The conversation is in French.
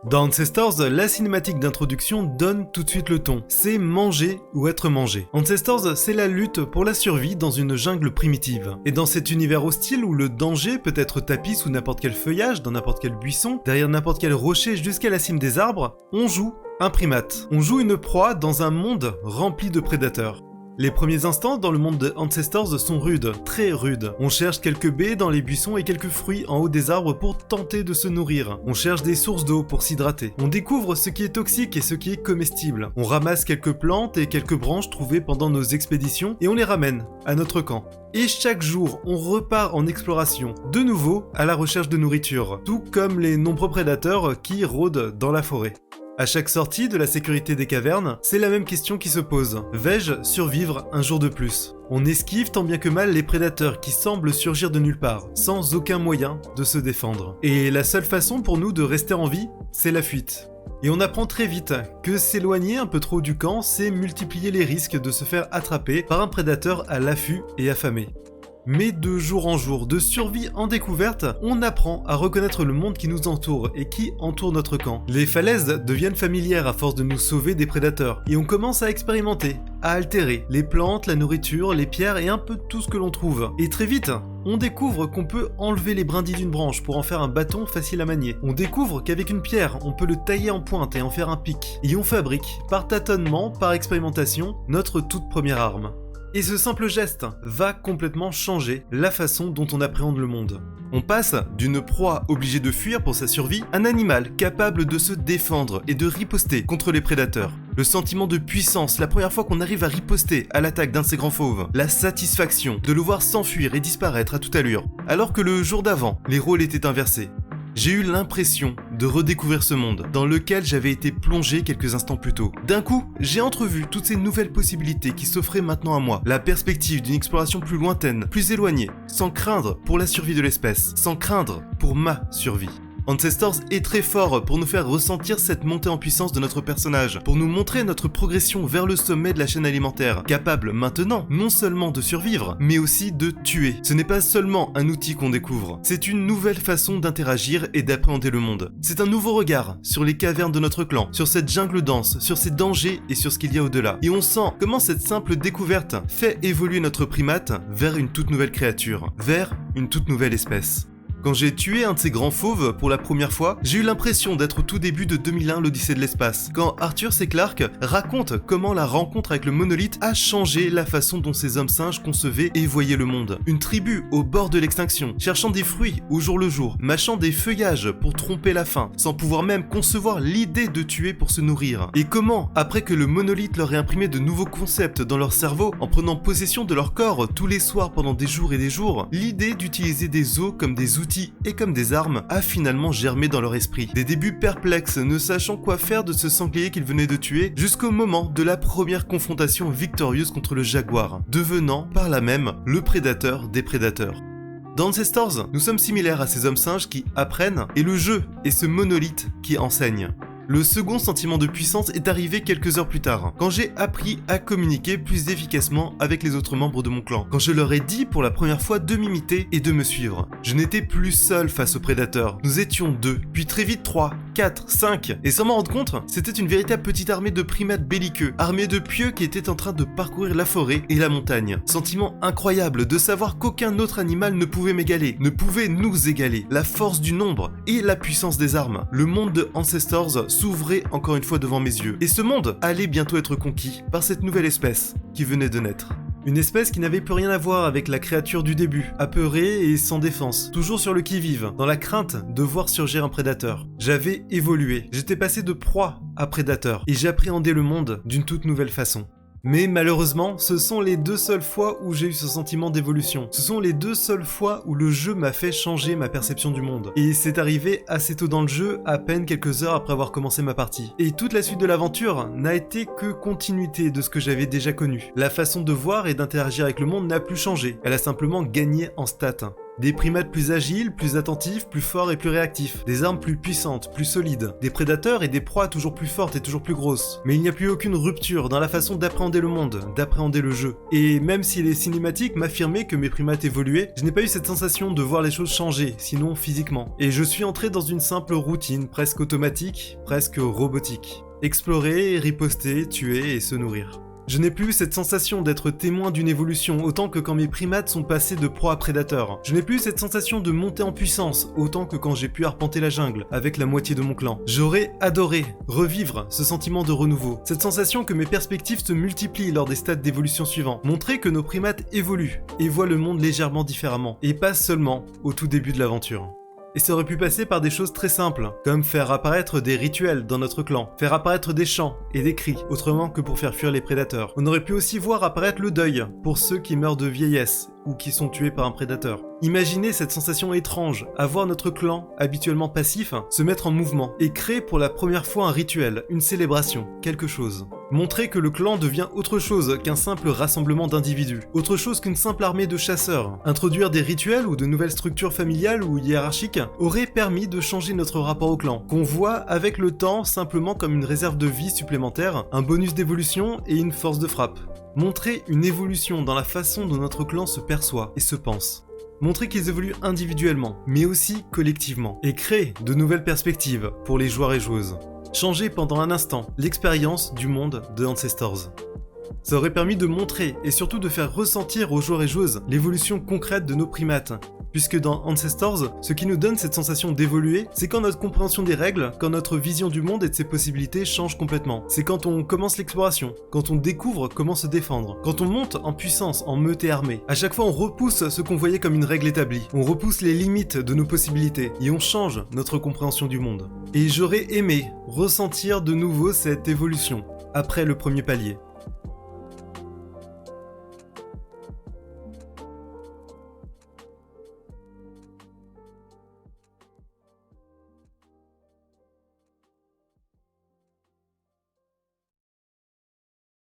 Dans Ancestors, la cinématique d'introduction donne tout de suite le ton. C'est manger ou être mangé. Ancestors, c'est la lutte pour la survie dans une jungle primitive. Et dans cet univers hostile où le danger peut être tapis sous n'importe quel feuillage, dans n'importe quel buisson, derrière n'importe quel rocher jusqu'à la cime des arbres, on joue un primate. On joue une proie dans un monde rempli de prédateurs. Les premiers instants dans le monde de Ancestors sont rudes, très rudes. On cherche quelques baies dans les buissons et quelques fruits en haut des arbres pour tenter de se nourrir. On cherche des sources d'eau pour s'hydrater. On découvre ce qui est toxique et ce qui est comestible. On ramasse quelques plantes et quelques branches trouvées pendant nos expéditions et on les ramène à notre camp. Et chaque jour, on repart en exploration, de nouveau à la recherche de nourriture, tout comme les nombreux prédateurs qui rôdent dans la forêt. À chaque sortie de la sécurité des cavernes, c'est la même question qui se pose. Vais-je survivre un jour de plus ? On esquive tant bien que mal les prédateurs qui semblent surgir de nulle part, sans aucun moyen de se défendre. Et la seule façon pour nous de rester en vie, c'est la fuite. Et on apprend très vite que s'éloigner un peu trop du camp, c'est multiplier les risques de se faire attraper par un prédateur à l'affût et affamé. Mais de jour en jour, de survie en découverte, on apprend à reconnaître le monde qui nous entoure et qui entoure notre camp. Les falaises deviennent familières à force de nous sauver des prédateurs, et on commence à expérimenter, à altérer les plantes, la nourriture, les pierres et un peu tout ce que l'on trouve. Et très vite, on découvre qu'on peut enlever les brindilles d'une branche pour en faire un bâton facile à manier. On découvre qu'avec une pierre, on peut le tailler en pointe et en faire un pic. Et on fabrique, par tâtonnement, par expérimentation, notre toute première arme. Et ce simple geste va complètement changer la façon dont on appréhende le monde. On passe d'une proie obligée de fuir pour sa survie à un animal capable de se défendre et de riposter contre les prédateurs. Le sentiment de puissance, la première fois qu'on arrive à riposter à l'attaque d'un de ces grands fauves. La satisfaction de le voir s'enfuir et disparaître à toute allure. Alors que le jour d'avant, les rôles étaient inversés. J'ai eu l'impression de redécouvrir ce monde dans lequel j'avais été plongé quelques instants plus tôt. D'un coup, j'ai entrevu toutes ces nouvelles possibilités qui s'offraient maintenant à moi. La perspective d'une exploration plus lointaine, plus éloignée, sans craindre pour la survie de l'espèce, sans craindre pour ma survie. Ancestors est très fort pour nous faire ressentir cette montée en puissance de notre personnage, pour nous montrer notre progression vers le sommet de la chaîne alimentaire, capable maintenant non seulement de survivre, mais aussi de tuer. Ce n'est pas seulement un outil qu'on découvre, c'est une nouvelle façon d'interagir et d'appréhender le monde. C'est un nouveau regard sur les cavernes de notre clan, sur cette jungle dense, sur ses dangers et sur ce qu'il y a au-delà. Et on sent comment cette simple découverte fait évoluer notre primate vers une toute nouvelle créature, vers une toute nouvelle espèce. Quand j'ai tué un de ces grands fauves pour la première fois, j'ai eu l'impression d'être au tout début de 2001 l'Odyssée de l'espace, quand Arthur C. Clarke raconte comment la rencontre avec le monolithe a changé la façon dont ces hommes singes concevaient et voyaient le monde. Une tribu au bord de l'extinction, cherchant des fruits au jour le jour, mâchant des feuillages pour tromper la faim, sans pouvoir même concevoir l'idée de tuer pour se nourrir. Et comment, après que le monolithe leur ait imprimé de nouveaux concepts dans leur cerveau, en prenant possession de leur corps tous les soirs pendant des jours et des jours, l'idée d'utiliser des os comme des outils et comme des armes a finalement germé dans leur esprit. Des débuts perplexes, ne sachant quoi faire de ce sanglier qu'ils venaient de tuer, jusqu'au moment de la première confrontation victorieuse contre le jaguar, devenant par là même le prédateur des prédateurs. Dans Ancestors, nous sommes similaires à ces hommes singes qui apprennent, et le jeu est ce monolithe qui enseigne. Le second sentiment de puissance est arrivé quelques heures plus tard, quand j'ai appris à communiquer plus efficacement avec les autres membres de mon clan, quand je leur ai dit pour la première fois de m'imiter et de me suivre. Je n'étais plus seul face aux prédateurs, nous étions 2, puis très vite 3, 4, 5, et sans m'en rendre compte, c'était une véritable petite armée de primates belliqueux, armée de pieux qui étaient en train de parcourir la forêt et la montagne. Sentiment incroyable de savoir qu'aucun autre animal ne pouvait m'égaler, ne pouvait nous égaler, la force du nombre et la puissance des armes. Le monde de Ancestors s'ouvrait encore une fois devant mes yeux. Et ce monde allait bientôt être conquis par cette nouvelle espèce qui venait de naître. Une espèce qui n'avait plus rien à voir avec la créature du début, apeurée et sans défense, toujours sur le qui-vive, dans la crainte de voir surgir un prédateur. J'avais évolué, j'étais passé de proie à prédateur, et j'appréhendais le monde d'une toute nouvelle façon. Mais malheureusement, ce sont les 2 seules fois où j'ai eu ce sentiment d'évolution. Ce sont les 2 seules fois où le jeu m'a fait changer ma perception du monde. Et c'est arrivé assez tôt dans le jeu, à peine quelques heures après avoir commencé ma partie. Et toute la suite de l'aventure n'a été que continuité de ce que j'avais déjà connu. La façon de voir et d'interagir avec le monde n'a plus changé, elle a simplement gagné en stats. Des primates plus agiles, plus attentifs, plus forts et plus réactifs. Des armes plus puissantes, plus solides. Des prédateurs et des proies toujours plus fortes et toujours plus grosses. Mais il n'y a plus aucune rupture dans la façon d'appréhender le monde, d'appréhender le jeu. Et même si les cinématiques m'affirmaient que mes primates évoluaient, je n'ai pas eu cette sensation de voir les choses changer, sinon physiquement. Et je suis entré dans une simple routine, presque automatique, presque robotique. Explorer, riposter, tuer et se nourrir. Je n'ai plus cette sensation d'être témoin d'une évolution autant que quand mes primates sont passés de proie à prédateur. Je n'ai plus cette sensation de monter en puissance autant que quand j'ai pu arpenter la jungle avec la moitié de mon clan. J'aurais adoré revivre ce sentiment de renouveau, cette sensation que mes perspectives se multiplient lors des stades d'évolution suivants, montrer que nos primates évoluent et voient le monde légèrement différemment, et pas seulement au tout début de l'aventure. Et ça aurait pu passer par des choses très simples, comme faire apparaître des rituels dans notre clan, faire apparaître des chants et des cris, autrement que pour faire fuir les prédateurs. On aurait pu aussi voir apparaître le deuil, pour ceux qui meurent de vieillesse, ou qui sont tués par un prédateur. Imaginez cette sensation étrange, à voir notre clan, habituellement passif, se mettre en mouvement, et créer pour la première fois un rituel, une célébration, quelque chose. Montrer que le clan devient autre chose qu'un simple rassemblement d'individus, autre chose qu'une simple armée de chasseurs. Introduire des rituels ou de nouvelles structures familiales ou hiérarchiques aurait permis de changer notre rapport au clan, qu'on voit avec le temps simplement comme une réserve de vie supplémentaire, un bonus d'évolution et une force de frappe. Montrer une évolution dans la façon dont notre clan se perçoit et se pense. Montrer qu'ils évoluent individuellement, mais aussi collectivement, et créer de nouvelles perspectives pour les joueurs et joueuses. Changer pendant un instant l'expérience du monde de Ancestors. Ça aurait permis de montrer et surtout de faire ressentir aux joueurs et joueuses l'évolution concrète de nos primates. Puisque dans Ancestors, ce qui nous donne cette sensation d'évoluer, c'est quand notre compréhension des règles, quand notre vision du monde et de ses possibilités change complètement. C'est quand on commence l'exploration, quand on découvre comment se défendre, quand on monte en puissance, en meute et armée. À chaque fois on repousse ce qu'on voyait comme une règle établie, on repousse les limites de nos possibilités, et on change notre compréhension du monde. Et j'aurais aimé ressentir de nouveau cette évolution, après le premier palier.